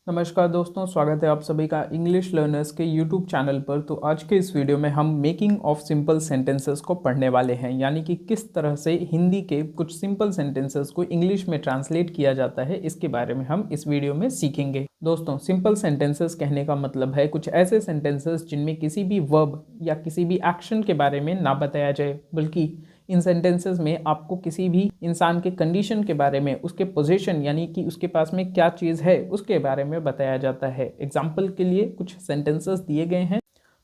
नमस्कार दोस्तों, स्वागत है आप सभी का इंग्लिश लर्नर्स के यूट्यूब चैनल पर। तो आज के इस वीडियो में हम मेकिंग ऑफ सिंपल सेंटेंसेस को पढ़ने वाले हैं, यानी कि किस तरह से हिंदी के कुछ सिंपल सेंटेंसेस को इंग्लिश में ट्रांसलेट किया जाता है, इसके बारे में हम इस वीडियो में सीखेंगे। दोस्तों, सिंपल सेंटेंसेस कहने का मतलब है कुछ ऐसे सेंटेंसेस जिनमें किसी भी वर्ब या किसी भी एक्शन के बारे में ना बताया जाए, बल्कि इन सेंटेंसेस में आपको किसी भी इंसान के कंडीशन के बारे में, उसके पोजीशन यानी कि उसके पास में क्या चीज़ है उसके बारे में बताया जाता है। एग्जाम्पल के लिए कुछ सेंटेंसेस दिए गए हैं।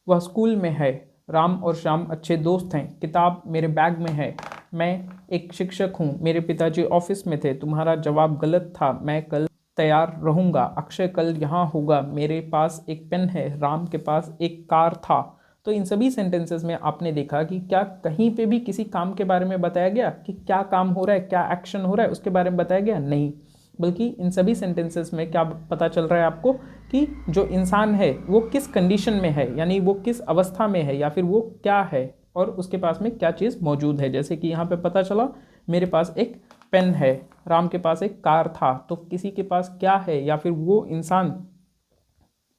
वह स्कूल में है, राम और श्याम अच्छे दोस्त हैं, किताब मेरे बैग में है, मैं एक शिक्षक हूँ, मेरे पिताजी ऑफिस में थे, तुम्हारा जवाब गलत था, मैं कल तैयार रहूँगा, अक्षय कल यहाँ होगा, मेरे पास एक पेन है, राम के पास एक कार था। तो इन सभी सेंटेंसेस में आपने देखा कि क्या कहीं पे भी किसी काम के बारे में बताया गया कि क्या काम हो रहा है, क्या एक्शन हो रहा है, उसके बारे में बताया गया? नहीं, बल्कि इन सभी सेंटेंसेस में क्या पता चल रहा है आपको कि जो इंसान है वो किस कंडीशन में है, यानी वो किस अवस्था में है या फिर वो क्या है और उसके पास में क्या चीज़ मौजूद है। जैसे कि यहाँ पे पता चला मेरे पास एक पेन है, राम के पास एक कार था। तो किसी के पास क्या है या फिर वो इंसान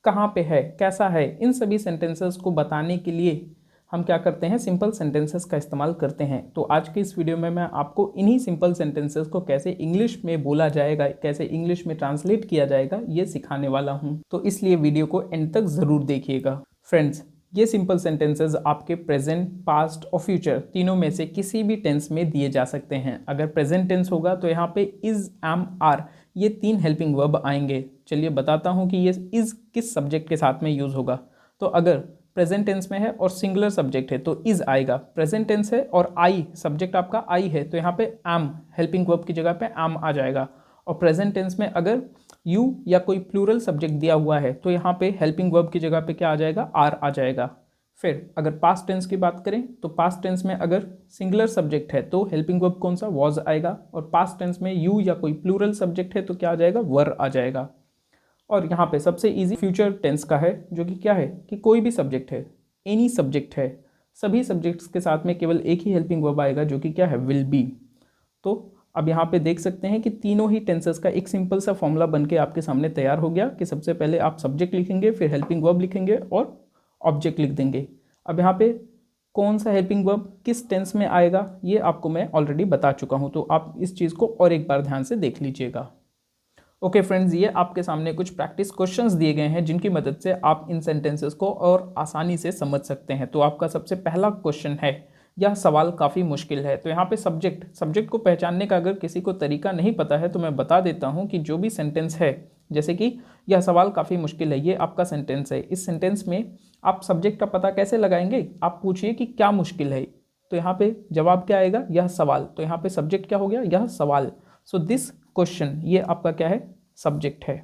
कहाँ पे है, कैसा है, इन सभी सेंटेंसेस को बताने के लिए हम क्या करते हैं, सिंपल सेंटेंसेस का इस्तेमाल करते हैं। तो आज के इस वीडियो में मैं आपको इन्हीं सिंपल सेंटेंसेस को कैसे इंग्लिश में बोला जाएगा, कैसे इंग्लिश में ट्रांसलेट किया जाएगा, ये सिखाने वाला हूँ। तो इसलिए वीडियो को एंड तक ज़रूर देखिएगा। फ्रेंड्स, ये सिंपल सेंटेंसेस आपके प्रेजेंट, पास्ट और फ्यूचर तीनों में से किसी भी टेंस में दिए जा सकते हैं। अगर प्रेजेंट टेंस होगा तो यहाँ पे इज, एम, आर ये 3 हेल्पिंग वर्ब आएंगे। चलिए बताता हूँ कि ये इज किस सब्जेक्ट के साथ में यूज़ होगा। तो अगर प्रेजेंट टेंस में है और सिंगुलर सब्जेक्ट है तो इज आएगा। प्रेजेंट टेंस है और आई, सब्जेक्ट आपका आई है, तो यहाँ पे एम हेल्पिंग वर्ब की जगह पे एम आ जाएगा। और प्रेजेंट टेंस में अगर यू या कोई प्लूरल सब्जेक्ट दिया हुआ है तो यहाँ पे हेल्पिंग वर्ब की जगह पे क्या आ जाएगा, आर आ जाएगा। फिर अगर पास्ट टेंस की बात करें तो पास्ट टेंस में अगर सिंगुलर सब्जेक्ट है तो हेल्पिंग वर्ब कौन सा, वॉज आएगा। और पास्ट टेंस में यू या कोई प्लूरल सब्जेक्ट है तो क्या आ जाएगा, वर आ जाएगा। और यहाँ पे सबसे इजी फ्यूचर टेंस का है, जो कि क्या है कि कोई भी सब्जेक्ट है, एनी सब्जेक्ट है, सभी सब्जेक्ट्स के साथ में केवल एक ही हेल्पिंग वर्ब आएगा, जो कि क्या है, विल बी। तो अब यहाँ पे देख सकते हैं कि तीनों ही टेंसेस का एक सिंपल सा फॉर्मूला बन के आपके सामने तैयार हो गया कि सबसे पहले आप सब्जेक्ट लिखेंगे, फिर हेल्पिंग वर्ब लिखेंगे और ऑब्जेक्ट लिख देंगे। अब यहाँ पे कौन सा हेल्पिंग वर्ब किस टेंस में आएगा ये आपको मैं ऑलरेडी बता चुका हूँ, तो आप इस चीज़ को और एक बार ध्यान से देख लीजिएगा। ओके फ्रेंड्स, ये आपके सामने कुछ प्रैक्टिस क्वेश्चंस दिए गए हैं जिनकी मदद से आप इन सेंटेंसेस को और आसानी से समझ सकते हैं। तो आपका सबसे पहला क्वेश्चन है, यह सवाल काफ़ी मुश्किल है। तो यहाँ पे सब्जेक्ट को पहचानने का अगर किसी को तरीका नहीं पता है तो मैं बता देता हूँ कि जो भी सेंटेंस है, जैसे कि यह सवाल काफ़ी मुश्किल है, ये आपका सेंटेंस है। इस सेंटेंस में आप सब्जेक्ट का पता कैसे लगाएंगे, आप पूछिए कि क्या मुश्किल है, तो यहाँ पे जवाब क्या आएगा, यह सवाल। तो यहाँ पे सब्जेक्ट क्या हो गया, यह सवाल। सो दिस क्वेश्चन, ये आपका क्या है, सब्जेक्ट है,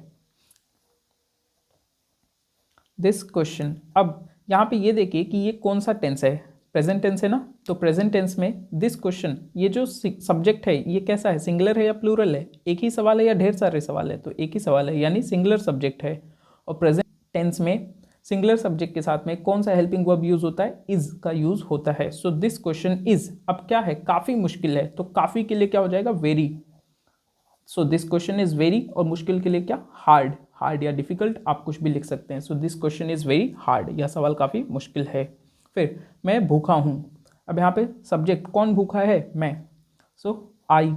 दिस क्वेश्चन। अब यहाँ पे ये देखिए कि ये कौन सा टेंस है, प्रेजेंट टेंस है ना। तो प्रेजेंट टेंस में दिस क्वेश्चन, ये जो सब्जेक्ट है ये कैसा है, सिंगुलर है या प्लूरल है, एक ही सवाल है या ढेर सारे सवाल है, तो एक ही सवाल है, यानी सिंगुलर सब्जेक्ट है। और प्रेजेंट टेंस में सिंगुलर सब्जेक्ट के साथ में कौन सा हेल्पिंग वर्ब यूज होता है, इज का यूज होता है। सो दिस क्वेश्चन इज, अब क्या है, काफ़ी मुश्किल है, तो काफ़ी के लिए क्या हो जाएगा, very. So this question is very, और मुश्किल के लिए क्या, हार्ड या डिफिकल्ट, आप कुछ भी लिख सकते हैं। So this question is very hard, यह सवाल काफ़ी मुश्किल है। फिर मैं भूखा हूँ, अब यहाँ पे सब्जेक्ट कौन भूखा है, मैं, सो आई।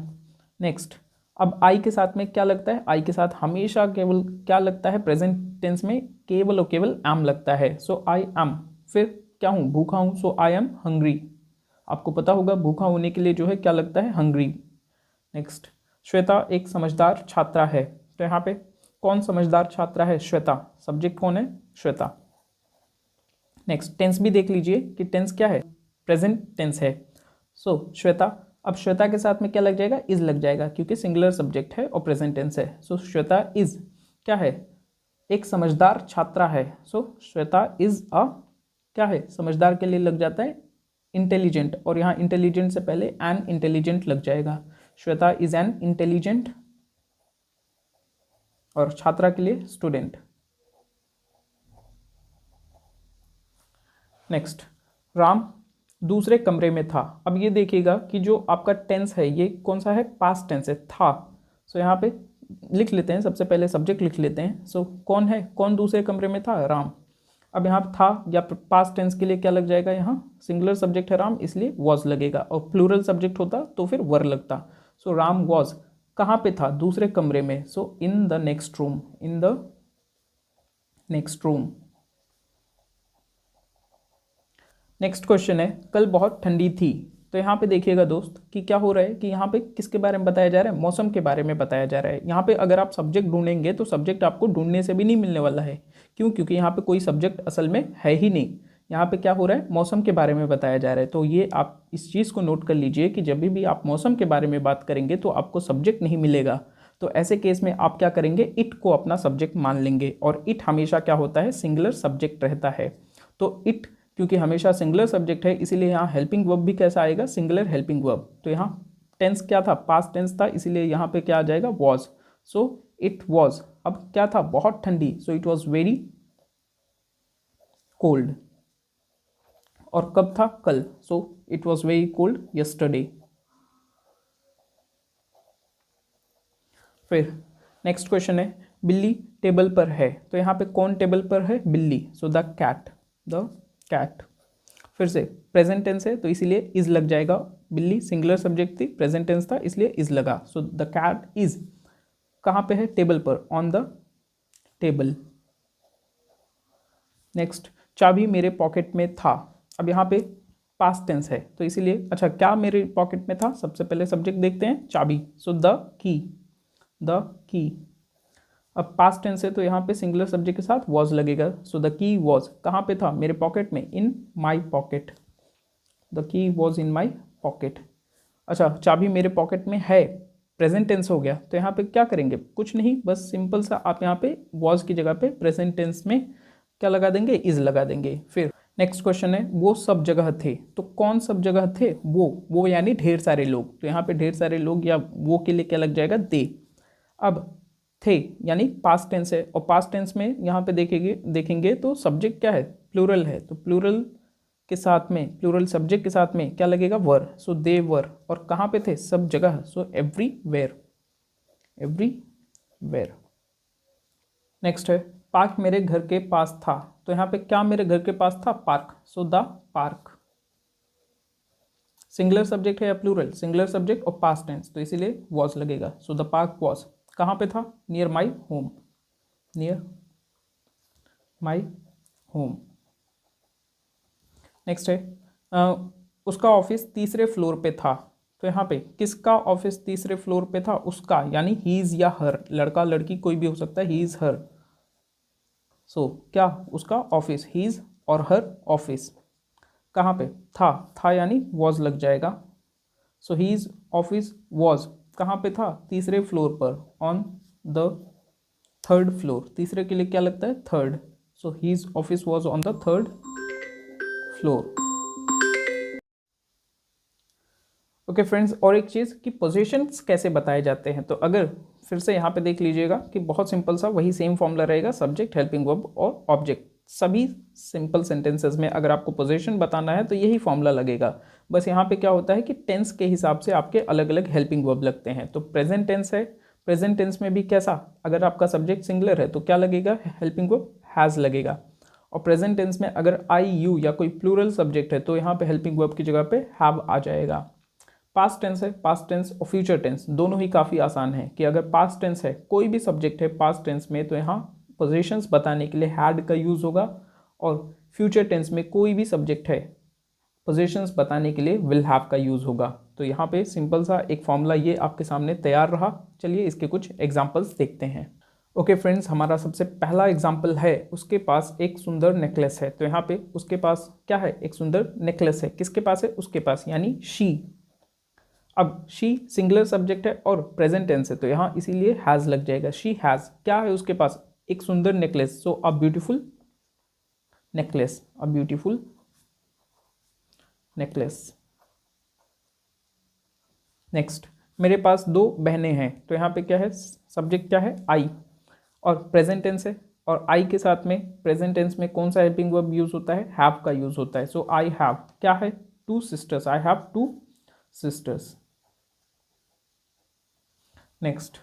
नेक्स्ट, अब आई के साथ में क्या लगता है, आई के साथ हमेशा केवल क्या लगता है, प्रेजेंट टेंस में केवल और केवल एम लगता है। सो आई एम। फिर क्या हूँ, भूखा हूँ, सो आई एम हंग्री। आपको पता होगा भूखा होने के लिए जो है क्या लगता है, हंग्री। नेक्स्ट, श्वेता एक समझदार छात्रा है, तो यहाँ पे कौन समझदार छात्रा है, श्वेता, सब्जेक्ट कौन है, श्वेता। नेक्स्ट, टेंस भी देख लीजिए कि टेंस क्या है, प्रेजेंट टेंस है। सो श्वेता, अब श्वेता के साथ में क्या लग जाएगा, इज लग जाएगा, क्योंकि सिंगुलर सब्जेक्ट है और प्रेजेंट टेंस है। सो श्वेता इज क्या है, एक समझदार छात्रा है। सो श्वेता इज अ क्या है, समझदार के लिए लग जाता है इंटेलिजेंट, और यहाँ इंटेलिजेंट से पहले एन इंटेलिजेंट लग जाएगा। श्वेता इज एन इंटेलिजेंट, और छात्रा के लिए स्टूडेंट। नेक्स्ट, राम दूसरे कमरे में था। अब ये देखिएगा कि जो आपका टेंस है ये कौन सा है, पास्ट टेंस है, था। सो यहाँ पे लिख लेते हैं, सबसे पहले सब्जेक्ट लिख लेते हैं। सो कौन है, कौन दूसरे कमरे में था, राम। अब यहाँ था या पास्ट टेंस के लिए क्या लग जाएगा, यहाँ सिंगुलर सब्जेक्ट है राम इसलिए वॉज लगेगा, और प्लूरल सब्जेक्ट होता तो फिर वर लगता। सो राम वॉज कहाँ पे था, दूसरे कमरे में। So in the next room, in the next room. Next question है, कल बहुत ठंडी थी। तो यहाँ पे देखिएगा दोस्त कि क्या हो रहा है कि यहाँ पे किसके बारे में बताया जा रहा है, मौसम के बारे में बताया जा रहा है। यहाँ पे अगर आप सब्जेक्ट ढूंढेंगे तो सब्जेक्ट आपको ढूंढने से भी नहीं मिलने वाला है। क्यों, क्योंकि यहाँ पे कोई सब्जेक्ट असल में है ही नहीं। यहाँ पे क्या हो रहा है, मौसम के बारे में बताया जा रहा है। तो ये आप इस चीज़ को नोट कर लीजिए कि जब भी आप मौसम के बारे में बात करेंगे तो आपको सब्जेक्ट नहीं मिलेगा। तो ऐसे केस में आप क्या करेंगे, इट को अपना सब्जेक्ट मान लेंगे, और इट हमेशा क्या होता है, सिंगुलर सब्जेक्ट रहता है। तो इट क्योंकि हमेशा सिंगुलर सब्जेक्ट है इसीलिए यहाँ हेल्पिंग वर्ब भी कैसा आएगा, सिंगुलर हेल्पिंग वर्ब। तो यहाँ टेंस क्या था, पास्ट टेंस था, इसीलिए यहाँ पे क्या आ जाएगा, वॉज। सो इट वॉज, अब क्या था, बहुत ठंडी। So it was very cold. और कब था, कल। So it was very cold yesterday. फिर नेक्स्ट क्वेश्चन है, बिल्ली टेबल पर है। तो यहाँ पे कौन टेबल पर है, बिल्ली। So the cat, the cat. फिर से प्रेजेंट टेंस है तो इसीलिए इज लग जाएगा। बिल्ली सिंगुलर सब्जेक्ट थी, प्रेजेंट टेंस था इसलिए इज लगा। सो द कैट इज कहाँ पे है, टेबल पर, ऑन द टेबल। नेक्स्ट, चाबी मेरे पॉकेट में था। अब यहाँ पे पास्ट टेंस है तो इसीलिए, अच्छा क्या मेरे पॉकेट में था, सबसे पहले सब्जेक्ट देखते हैं, चाबी। So the key, the key. अब पास्ट टेंस है तो यहाँ पे सिंगुलर सब्जेक्ट के साथ वॉज लगेगा। सो द की वॉज कहाँ पे था, मेरे पॉकेट में, in my pocket. The key was in my pocket. अच्छा, चाबी मेरे पॉकेट में है, प्रेजेंट टेंस हो गया। तो यहाँ पे क्या करेंगे, कुछ नहीं, बस सिंपल सा आप यहाँ पे वॉज की जगह पे प्रेजेंट टेंस में क्या लगा देंगे, इज लगा देंगे। फिर नेक्स्ट क्वेश्चन है, वो सब जगह थे। तो कौन सब जगह थे, वो यानी ढेर सारे लोग। तो यहाँ पे ढेर सारे लोग या वो के लिए क्या लग जाएगा, दे। अब थे यानी पास्ट टेंस है, और पास्ट टेंस में यहाँ पे देखेंगे तो सब्जेक्ट क्या है, प्लूरल है। तो प्लूरल के साथ में, प्लूरल सब्जेक्ट के साथ में क्या लगेगा, वर। सो दे वर, और कहाँ पे थे, सब जगह। So everywhere, everywhere. नेक्स्ट है, पार्क मेरे घर के पास था। तो यहाँ पे क्या मेरे घर के पास था, park. So the park. Singular subject है या प्लूरल, सिंगुलर सब्जेक्ट और पास्ट टेंस तो इसीलिए वॉज लगेगा। सो द पार्क वॉज कहाँ पे था, near my home, near my home. Next है, उसका ऑफिस तीसरे फ्लोर पे था। तो यहाँ पे किसका ऑफिस तीसरे फ्लोर पे था, उसका यानी ही इज या हर, लड़का लड़की कोई भी हो सकता है, ही इज हर। सो क्या, उसका ऑफिस, ही इज और हर ऑफिस कहाँ पे था यानी वॉज लग जाएगा। सो ही इज ऑफिस वॉज कहाँ पे था, तीसरे फ्लोर पर, ऑन द थर्ड फ्लोर। तीसरे के लिए क्या लगता है, third. So his office was on the third floor. Okay friends, और एक चीज़ कि पोजीशंस कैसे बताए जाते हैं। तो अगर फिर से यहाँ पे देख लीजिएगा कि बहुत सिंपल सा वही सेम फॉर्मूला रहेगा, सब्जेक्ट, हेल्पिंग वर्ब और ऑब्जेक्ट। सभी सिंपल सेंटेंसेस में अगर आपको पोजीशन बताना है तो यही फॉर्मूला लगेगा। बस यहाँ पे क्या होता है कि टेंस के हिसाब से आपके अलग अलग हेल्पिंग वर्ब लगते हैं। तो प्रेजेंट टेंस है, प्रेजेंट टेंस में भी कैसा, अगर आपका सब्जेक्ट सिंगुलर है तो क्या लगेगा, हेल्पिंग वर्ब हैज़ लगेगा। और प्रेजेंट टेंस में अगर आई यू या कोई प्लूरल सब्जेक्ट है तो यहाँ पे हेल्पिंग वर्ब की जगह पे हैव आ जाएगा। पास्ट टेंस है, पास्ट टेंस और फ्यूचर टेंस दोनों ही काफ़ी आसान है कि अगर पास्ट टेंस है, कोई भी सब्जेक्ट है पास्ट टेंस में, तो यहाँ पोजीशंस बताने के लिए हैड का यूज़ होगा, और फ्यूचर टेंस में कोई भी सब्जेक्ट है, पोजीशंस बताने के लिए विल हैव का यूज़ होगा। तो यहाँ पे सिंपल सा एक फॉर्मूला ये आपके सामने तैयार रहा। चलिए इसके कुछ एग्जाम्पल्स देखते हैं। ओके फ्रेंड्स, हमारा सबसे पहला एग्जाम्पल है, उसके पास एक सुंदर नेकलेस है। तो यहाँ पे उसके पास क्या है, एक सुंदर नेकलेस है। किसके पास है, उसके पास, यानी शी। अब शी सिंगुलर सब्जेक्ट है और प्रेजेंट टेंस है तो यहाँ इसीलिए हैज़ लग जाएगा। शी हैज़, क्या है उसके पास, एक सुंदर necklace. So a beautiful necklace, a beautiful necklace. Next, मेरे पास दो बहनें हैं। तो यहाँ पे क्या है, सब्जेक्ट क्या है, आई, और प्रेजेंट टेंस है, और आई के साथ में प्रेजेंट टेंस में कौन सा हेल्पिंग वर्ब यूज होता है, हैव का यूज होता है। सो आई हैव, क्या है, two sisters, I have two sisters. Next,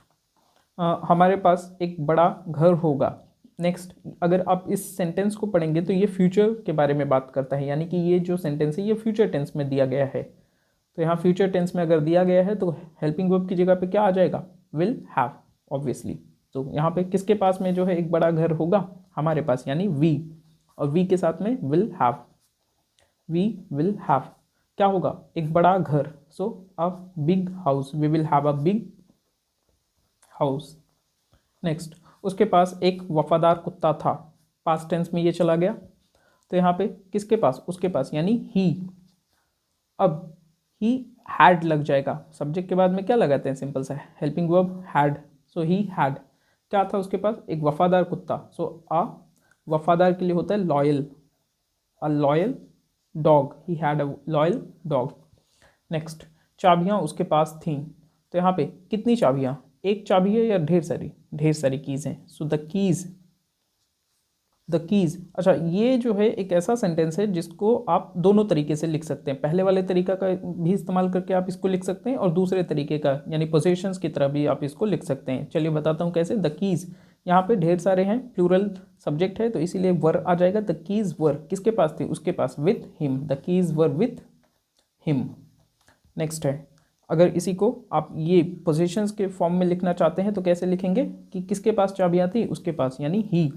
हमारे पास एक बड़ा घर होगा। नेक्स्ट, अगर आप इस सेंटेंस को पढ़ेंगे तो ये फ्यूचर के बारे में बात करता है, यानी कि ये जो सेंटेंस है ये फ्यूचर टेंस में दिया गया है। तो यहाँ फ्यूचर टेंस में अगर दिया गया है तो हेल्पिंग वर्ब की जगह पे क्या आ जाएगा, विल हैव, ऑब्वियसली। तो यहाँ पे किसके पास में जो है एक बड़ा घर होगा, हमारे पास, यानी वी, और वी के साथ में will have, we will have क्या होगा, एक बड़ा घर। So a big house, we will have a big house. Next, उसके पास एक वफादार कुत्ता था, पास्ट टेंस में ये चला गया। तो यहाँ पे किसके पास, उसके पास, यानी ही। अब ही हैड लग जाएगा, सब्जेक्ट के बाद में क्या लगाते हैं, सिंपल सा helping verb had. So he had, क्या था उसके पास, एक वफादार कुत्ता। सो अ वफादार के लिए होता है loyal, a loyal dog, he had a loyal dog. Next, चाबियाँ उसके पास थीं। तो यहाँ पे कितनी चाबियाँ, एक चाबी है या ढेर सारी, ढेर सारी कीज़ हैं। So the keys, the keys. अच्छा, ये जो है एक ऐसा सेंटेंस है जिसको आप दोनों तरीके से लिख सकते हैं। पहले वाले तरीका का भी इस्तेमाल करके आप इसको लिख सकते हैं, और दूसरे तरीके का यानी पोजेशंस की तरह भी आप इसको लिख सकते हैं। चलिए बताता हूँ कैसे। द कीज़, यहाँ पे ढेर सारे हैं, प्लूरल सब्जेक्ट है तो इसीलिए वर आ जाएगा। द कीज़ वर किसके पास थी, उसके पास, with him, the keys were with him. Next है, अगर इसी को आप ये पोजीशंस के फॉर्म में लिखना चाहते हैं तो कैसे लिखेंगे कि किसके पास चाबियाँ थी, उसके पास, यानी ही,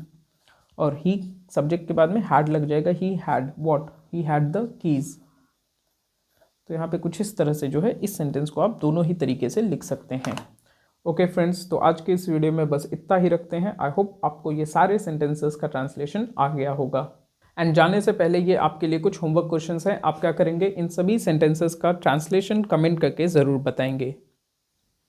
और ही सब्जेक्ट के बाद में हैड लग जाएगा, he had what, he had the keys. तो यहाँ पे कुछ इस तरह से जो है इस सेंटेंस को आप दोनों ही तरीके से लिख सकते हैं। ओके फ्रेंड्स, तो आज के इस वीडियो में बस इतना ही रखते हैं। आई होप आपको ये सारे सेंटेंसेस का ट्रांसलेशन आ गया होगा। एंड जाने से पहले ये आपके लिए कुछ होमवर्क क्वेश्चंस हैं। आप क्या करेंगे, इन सभी सेंटेंसेस का ट्रांसलेशन कमेंट करके ज़रूर बताएंगे।